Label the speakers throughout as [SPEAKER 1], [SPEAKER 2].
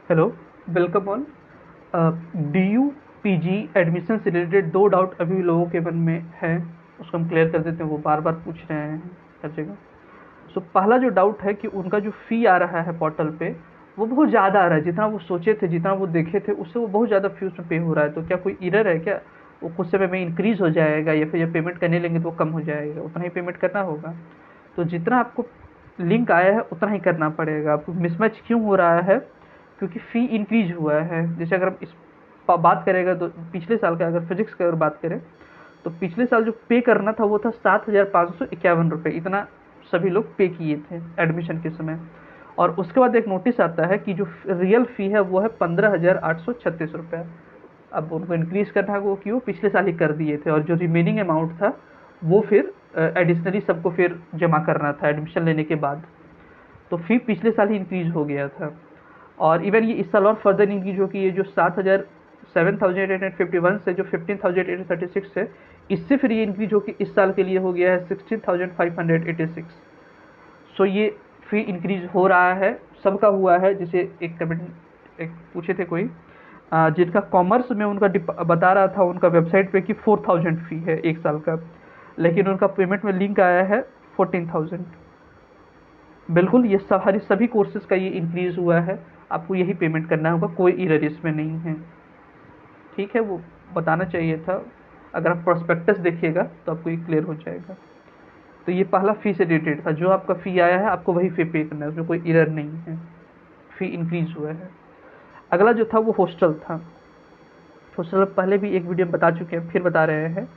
[SPEAKER 1] Hello, welcome all. D U P G admission से related दो doubt अभी लोगों के मन में है, उसको हम क्लियर कर देते हैं। वो बार बार पूछ रहे हैं हर जगह। सो पहला जो डाउट है कि उनका जो फ़ी आ रहा है पोर्टल पे, वो बहुत ज़्यादा आ रहा है। जितना वो सोचे थे, जितना वो देखे थे, उससे वो बहुत ज़्यादा फ़ी उसमें पे हो रहा है। तो क्या कोई एरर है क्या? वो कुछ समय में इंक्रीज़ हो जाएगा या फिर जब पेमेंट करने लेंगे तो वो कम हो जाएगा? उतना ही पेमेंट करना होगा। तो जितना आपको लिंक आया है उतना ही करना पड़ेगा। आपको मिसमैच क्यों हो रहा है? क्योंकि फ़ी इंक्रीज हुआ है। जैसे अगर हम इस बात करेगा तो पिछले साल का अगर फिजिक्स की अगर बात करें, तो पिछले साल जो पे करना था वो था 7,551 रुपये। इतना सभी लोग पे किए थे एडमिशन के समय। और उसके बाद एक नोटिस आता है कि जो रियल फ़ी है वो है 15,836 रुपये। अब उनको इंक्रीज करना है, वो क्यों? पिछले साल ही कर दिए थे। और जो रिमेनिंग अमाउंट था वो फिर एडिशनली सबको फिर जमा करना था एडमिशन लेने के बाद। तो फ़ी पिछले साल ही इंक्रीज हो गया था। और इवन ये इस साल और फर्दर इंक्रीज हो कि ये जो 7,851 से जो 15,836 है, इससे फिर ये इंक्रीज हो कि इस साल के लिए हो गया है 16,586। सो ये फी इंक्रीज हो रहा है, सबका हुआ है। जैसे एक कमेंट एक पूछे थे कोई, जिनका कॉमर्स में उनका बता रहा था उनका वेबसाइट पे कि 4,000 फी है एक साल का, लेकिन उनका पेमेंट में लिंक आया है 14,000। बिल्कुल, ये सारी सभी कोर्सेज का ये इंक्रीज हुआ है। आपको यही पेमेंट करना होगा, कोई इरर इसमें नहीं है। ठीक है, वो बताना चाहिए था। अगर आप प्रोस्पेक्टस देखिएगा तो आपको ये क्लियर हो जाएगा। तो ये पहला फ़ी से रिलेटेड था। जो आपका फ़ी आया है आपको वही फ़ी पे करना है, उसमें कोई एरर नहीं है। फ़ी इंक्रीज़ हुआ है। अगला जो था वो हॉस्टल था। हॉस्टल पहले भी एक वीडियो में बता चुके हैं, फिर बता रहे हैं।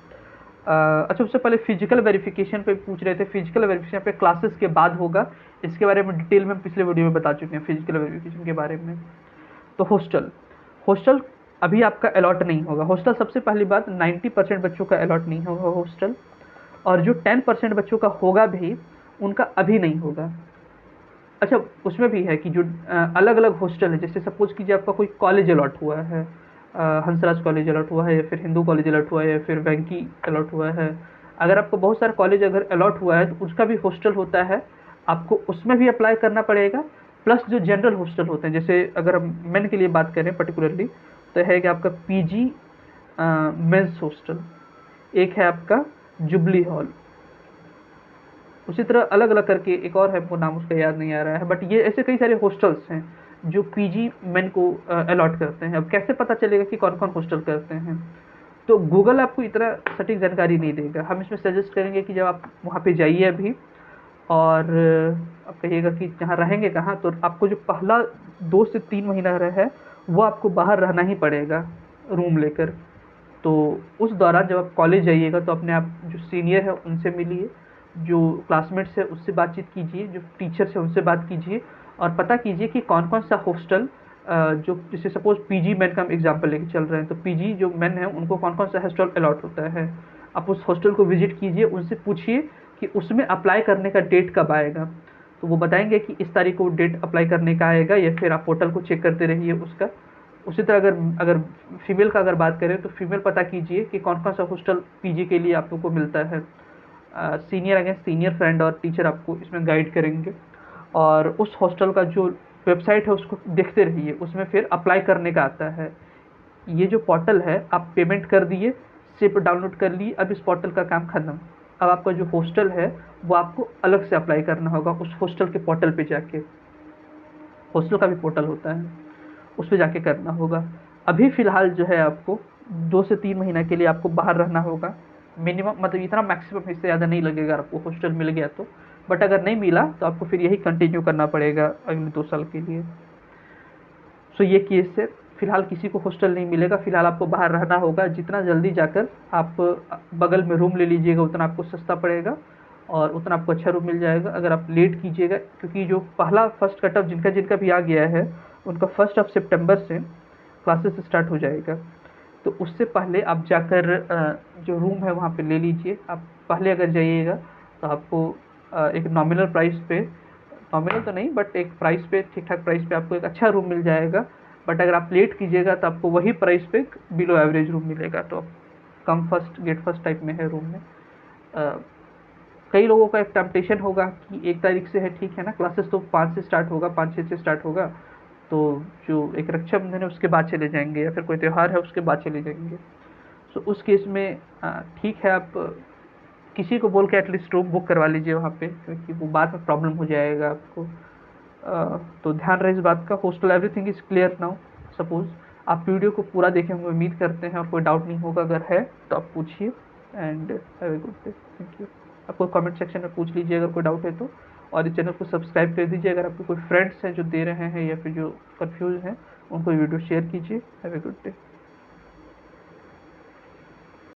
[SPEAKER 1] अच्छा, उससे पहले फिजिकल वेरिफिकेशन पे पूछ रहे थे। फिजिकल वेरिफिकेशन पे क्लासेस के बाद होगा। इसके बारे में डिटेल में पिछले वीडियो में बता चुके हैं फिजिकल वेरिफिकेशन के बारे में। तो हॉस्टल हॉस्टल अभी आपका अलॉट नहीं होगा। हॉस्टल सबसे पहली बात, 90% बच्चों का अलॉट नहीं होगा हॉस्टल। और जो 10% बच्चों का होगा भी, उनका अभी नहीं होगा। अच्छा, उसमें भी है कि जो अलग अलग हॉस्टल है, जैसे सपोज कीजिए आपका कोई कॉलेज अलॉट हुआ है, हंसराज कॉलेज अलॉट हुआ है, या फिर हिंदू कॉलेज अलॉट हुआ है, या फिर वेंकी अलॉट हुआ है। अगर आपको बहुत सारा कॉलेज अगर अलॉट हुआ है तो उसका भी हॉस्टल होता है, आपको उसमें भी अप्लाई करना पड़ेगा। प्लस जो जनरल हॉस्टल होते हैं, जैसे अगर हम मेन के लिए बात करें पर्टिकुलरली, तो है कि आपका पीजी मेंस हॉस्टल, एक है आपका जुबली हॉल। उसी तरह अलग अलग करके एक और है, वो नाम उसका याद नहीं आ रहा है, बट ये ऐसे कई सारे हॉस्टल्स हैं जो पीजी मेन को अलॉट करते हैं। अब कैसे पता चलेगा कि कौन कौन हॉस्टल करते हैं? तो गूगल आपको इतना सटीक जानकारी नहीं देगा। हम इसमें सजेस्ट करेंगे कि जब आप वहाँ पे जाइए अभी, और आप कहिएगा कि जहाँ रहेंगे कहाँ, तो आपको जो पहला 2 से 3 महीना है वो आपको बाहर रहना ही पड़ेगा रूम लेकर। तो उस दौरान जब आप कॉलेज जाइएगा तो अपने आप जो सीनियर है उनसे मिलिए, जो क्लासमेट्स है उससे बातचीत कीजिए, जो टीचर्स है उनसे बात कीजिए, और पता कीजिए कि कौन कौन सा हॉस्टल, जो जैसे सपोज पीजी मेन का हम एग्जांपल लेके चल रहे हैं, तो पीजी जो मेन है उनको कौन कौन सा हॉस्टल अलॉट होता है। आप उस हॉस्टल को विजिट कीजिए, उनसे पूछिए कि उसमें अप्लाई करने का डेट कब आएगा। तो वो बताएंगे कि इस तारीख को डेट अप्लाई करने का आएगा, या फिर आप पोर्टल को चेक करते रहिए उसका। उसी तरह अगर अगर फीमेल का अगर बात करें तो फीमेल पता कीजिए कि कौन कौन सा हॉस्टल पीजी के लिए आप लोग को मिलता है। सीनियर अगेंस्ट सीनियर फ्रेंड और टीचर आपको इसमें गाइड करेंगे। और उस हॉस्टल का जो वेबसाइट है उसको देखते रहिए, उसमें फिर अप्लाई करने का आता है। ये जो पोर्टल है, आप पेमेंट कर दिए, सिर्फ डाउनलोड कर लिए, अब इस पोर्टल का काम खत्म। अब आपका जो हॉस्टल है वो आपको अलग से अप्लाई करना होगा उस हॉस्टल के पोर्टल पे जाके। हॉस्टल का भी पोर्टल होता है, उस पे जाके करना होगा। अभी फ़िलहाल जो है आपको 2 से 3 महीना के लिए आपको बाहर रहना होगा। मिनिमम मतलब इतना मैक्सिमम, इससे ज़्यादा नहीं लगेगा आपको हॉस्टल मिल गया तो। बट अगर नहीं मिला तो आपको फिर यही कंटिन्यू करना पड़ेगा अगले 2 साल के लिए। सो ये केस है। फ़िलहाल किसी को हॉस्टल नहीं मिलेगा, फ़िलहाल आपको बाहर रहना होगा। जितना जल्दी जाकर आप बगल में रूम ले लीजिएगा उतना आपको सस्ता पड़ेगा, और उतना आपको अच्छा रूम मिल जाएगा। अगर आप लेट कीजिएगा, क्योंकि जो पहला फर्स्ट कट ऑफ जिनका जिनका भी आ गया है, उनका 1 सितंबर से क्लासेस स्टार्ट हो जाएगा। तो उससे पहले आप जाकर जो रूम है वहाँ पे ले लीजिए। आप पहले अगर जाइएगा तो आपको एक नॉमिनल प्राइस पे, नॉमिनल तो नहीं बट एक प्राइस पे, ठीक ठाक प्राइस पे आपको एक अच्छा रूम मिल जाएगा। बट अगर आप लेट कीजिएगा तो आपको वही प्राइस पे बिलो एवरेज रूम मिलेगा। तो come first get first type में है रूम में। अ, कई लोगों का एक टेम्पटेशन होगा कि 1 तारीख से है, ठीक है ना, क्लासेस तो 5 से स्टार्ट होगा, 5-6 से स्टार्ट होगा, तो जो एक रक्षाबंधन है उसके बाद चले जाएंगे, या फिर कोई त्यौहार है उसके बाद चले जाएंगे। सो उस केस में ठीक है, आप किसी को बोल के एटलीस्ट रूम बुक करवा लीजिए वहाँ पे, क्योंकि वो बाद में प्रॉब्लम हो जाएगा आपको। तो ध्यान रहे इस बात का। Hostel everything is clear now. Suppose आप वीडियो को पूरा देखे होंगे, उम्मीद करते हैं, और कोई डाउट नहीं होगा। अगर है तो आप पूछिए, and have a good day. Thank you. आपको कमेंट सेक्शन में पूछ लीजिए अगर कोई डाउट है तो, और इस चैनल को सब्सक्राइब कर दीजिए। अगर आपके कोई फ्रेंड्स हैं जो दे रहे हैं या फिर जो कंफ्यूज हैं, उनको वीडियो शेयर कीजिए। Have a good day.